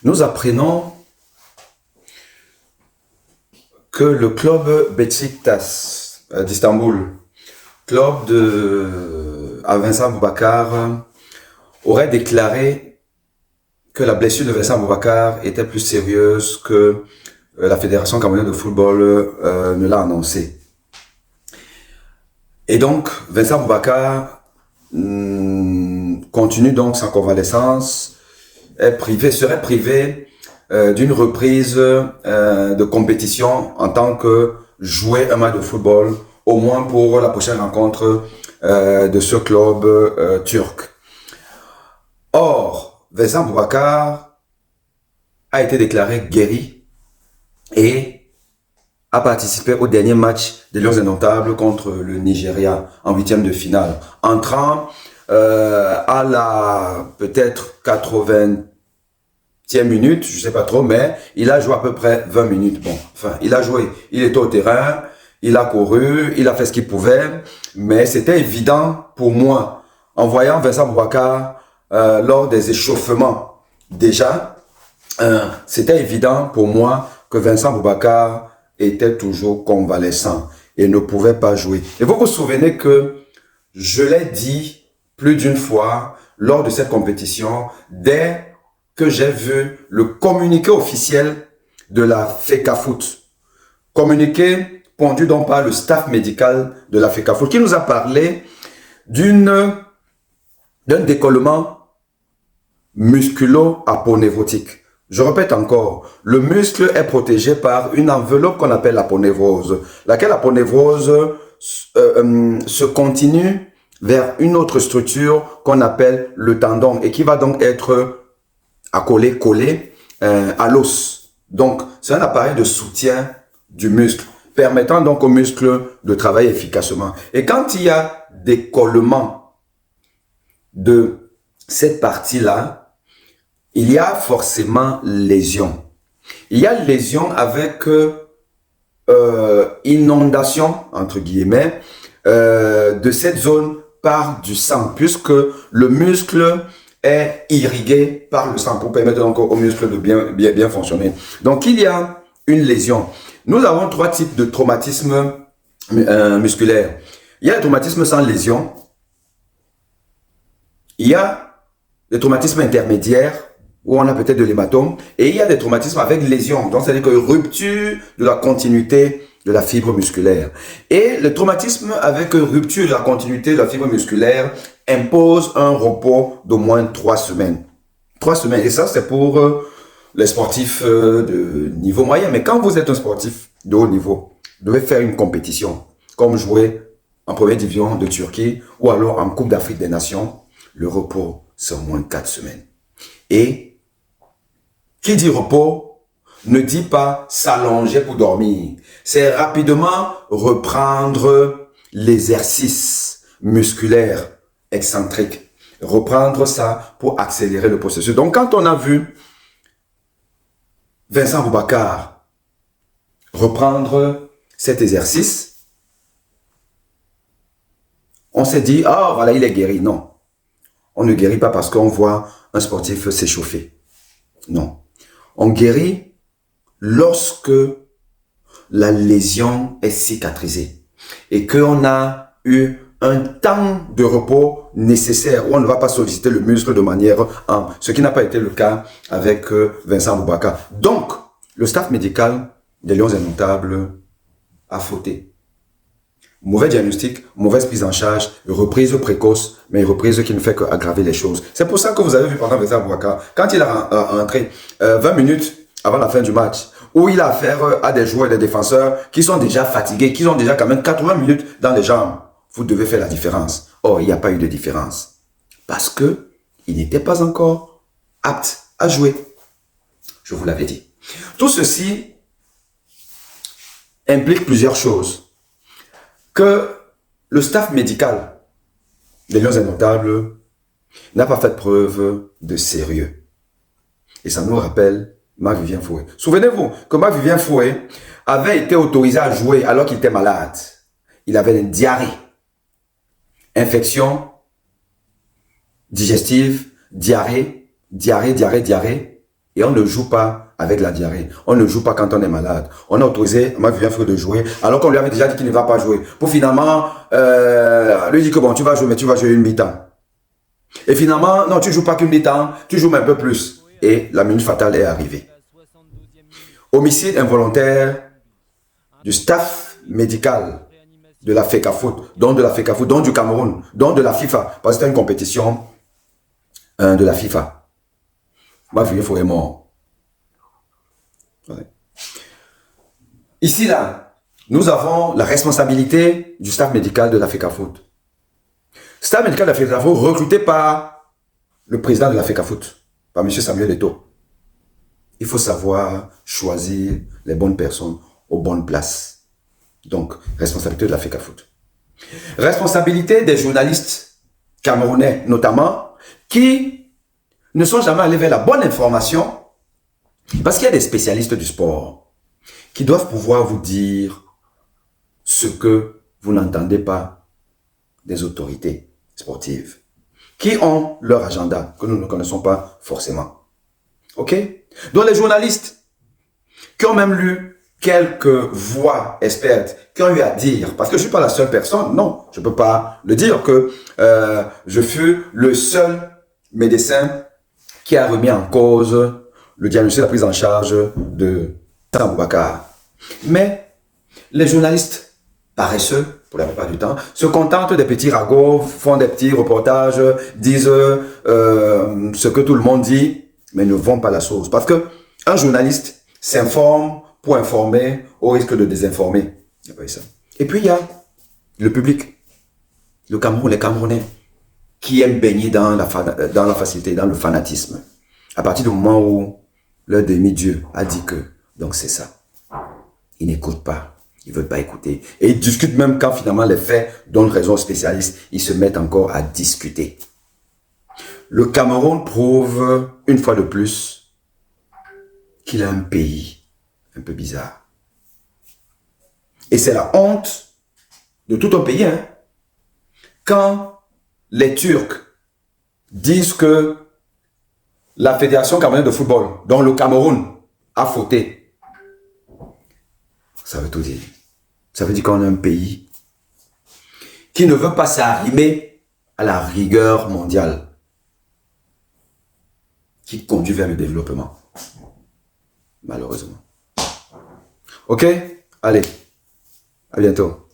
Nous apprenons que le club Beşiktaş d'Istanbul, club à Vincent Boubacar, aurait déclaré que la blessure de Vincent Boubacar était plus sérieuse que la Fédération camerounaise de football ne l'a annoncé. Et donc, Vincent Boubacar continue donc sa convalescence, serait privé d'une reprise de compétition en tant que jouer un match de football, au moins pour la prochaine rencontre de ce club turc. Or, Vincent Boubacar a été déclaré guéri et a participé au dernier match des Lions Indomptables contre le Nigeria en 8e de finale, entrant à la peut-être 80e minute, je sais pas trop, mais il a joué à peu près 20 minutes. Bon, enfin, il a joué, il était au terrain, il a couru, il a fait ce qu'il pouvait, mais c'était évident pour moi, en voyant Vincent Boubacar lors des échauffements déjà, c'était évident pour moi que Vincent Boubacar était toujours convalescent et ne pouvait pas jouer. Et vous vous souvenez que je l'ai dit plus d'une fois lors de cette compétition, dès que j'ai vu le communiqué officiel de la FECAFOOT, communiqué pondu donc par le staff médical de la FECAFOOT, qui nous a parlé d'un décollement musculo-aponévrotique. Je répète encore, le muscle est protégé par une enveloppe qu'on appelle l'aponévrose, laquelle aponévrose se continue vers une autre structure qu'on appelle le tendon et qui va donc être collé à l'os. Donc, c'est un appareil de soutien du muscle, permettant donc au muscle de travailler efficacement. Et quand il y a décollement de cette partie-là, il y a forcément lésion. Il y a lésion avec inondation, entre guillemets, de cette zone par du sang, puisque le muscle est irrigué par le sang pour permettre donc au muscle de bien fonctionner. Donc, il y a une lésion. Nous avons 3 types de traumatismes musculaires. Il y a le traumatisme sans lésion. Il y a le traumatisme intermédiaire, où on a peut-être de l'hématome, et il y a des traumatismes avec lésion, donc c'est-à-dire que rupture de la continuité de la fibre musculaire. Et le traumatisme avec rupture de la continuité de la fibre musculaire impose un repos d'au moins 3 semaines. 3 semaines, et ça c'est pour les sportifs de niveau moyen, mais quand vous êtes un sportif de haut niveau, vous devez faire une compétition, comme jouer en première division de Turquie, ou alors en Coupe d'Afrique des Nations, le repos c'est au moins 4 semaines. Et qui dit repos ne dit pas s'allonger pour dormir. C'est rapidement reprendre l'exercice musculaire excentrique. Reprendre ça pour accélérer le processus. Donc quand on a vu Vincent Boubacar reprendre cet exercice, on s'est dit, ah voilà, il est guéri. Non, on ne guérit pas parce qu'on voit un sportif s'échauffer. Non. On guérit lorsque la lésion est cicatrisée et qu'on a eu un temps de repos nécessaire où on ne va pas solliciter le muscle de manière ample, ce qui n'a pas été le cas avec Vincent Boubacar. Donc, le staff médical des Lions Indomptables a fauté. Mauvais diagnostic, mauvaise prise en charge, reprise précoce, mais reprise qui ne fait qu'aggraver les choses. C'est pour ça que vous avez vu pendant Vincent Boubacar, quand il a rentré 20 minutes avant la fin du match, où il a affaire à des joueurs et des défenseurs qui sont déjà fatigués, qui ont déjà quand même 80 minutes dans les jambes. Vous devez faire la différence. Or, il n'y a pas eu de différence. Parce que il n'était pas encore apte à jouer. Je vous l'avais dit. Tout ceci implique plusieurs choses. Que le staff médical des Lions Indomptables n'a pas fait preuve de sérieux. Et ça nous rappelle Marc-Vivien Foé. Souvenez-vous que Marc-Vivien Foé avait été autorisé à jouer alors qu'il était malade. Il avait une diarrhée, infection digestive, diarrhée. Et on ne joue pas avec la diarrhée. On ne joue pas quand on est malade. On a autorisé Marc-Vivien Foé de jouer, alors qu'on lui avait déjà dit qu'il ne va pas jouer. Pour finalement, lui dire que bon, tu vas jouer, mais tu vas jouer une mi-temps. Et finalement, non, tu joues pas qu'une mi-temps, tu joues un peu plus. Et la minute fatale est arrivée. Homicide involontaire du staff médical de la FECAFOOT, donc de la FECAFOOT, donc du Cameroun, donc de la FIFA, parce que c'était une compétition de la FIFA. Marc-Vivien Foé est mort. Ouais. Ici, là, nous avons la responsabilité du staff médical de la FECAFOOT. Staff médical de la FECAFOOT recruté par le président de la FECAFOOT, par M. Samuel Eto'o. Il faut savoir choisir les bonnes personnes aux bonnes places. Donc, responsabilité de la FECAFOOT. Responsabilité des journalistes camerounais, notamment, qui ne sont jamais allés vers la bonne information, parce qu'il y a des spécialistes du sport qui doivent pouvoir vous dire ce que vous n'entendez pas des autorités sportives, qui ont leur agenda, que nous ne connaissons pas forcément. Ok? Donc les journalistes qui ont même lu quelques voix expertes, qui ont eu à dire, parce que je ne suis pas la seule personne, non, je ne peux pas le dire que je fus le seul médecin qui a remis en cause le diagnostic de la prise en charge de Boubacar. Mais les journalistes paresseux, pour la plupart du temps, se contentent des petits ragots, font des petits reportages, disent ce que tout le monde dit, mais ne vont pas la chose. Parce que un journaliste s'informe pour informer au risque de désinformer. Il y a pas eu ça. Et puis il y a le public, le Cameroun, les Camerounais, qui aiment baigner dans la facilité, dans le fanatisme. À partir du moment où leur demi-dieu a dit que, donc c'est ça. Ils n'écoutent pas, ils ne veulent pas écouter. Et ils discutent même quand finalement les faits donnent raison aux spécialistes, ils se mettent encore à discuter. Le Cameroun prouve une fois de plus qu'il a un pays un peu bizarre. Et c'est la honte de tout un pays, hein. Quand les Turcs disent que la Fédération camerounaise de football, dont le Cameroun a fauté, ça veut tout dire. Ça veut dire qu'on a un pays qui ne veut pas s'arrimer à la rigueur mondiale, qui conduit vers le développement. Malheureusement. Ok? Allez, à bientôt.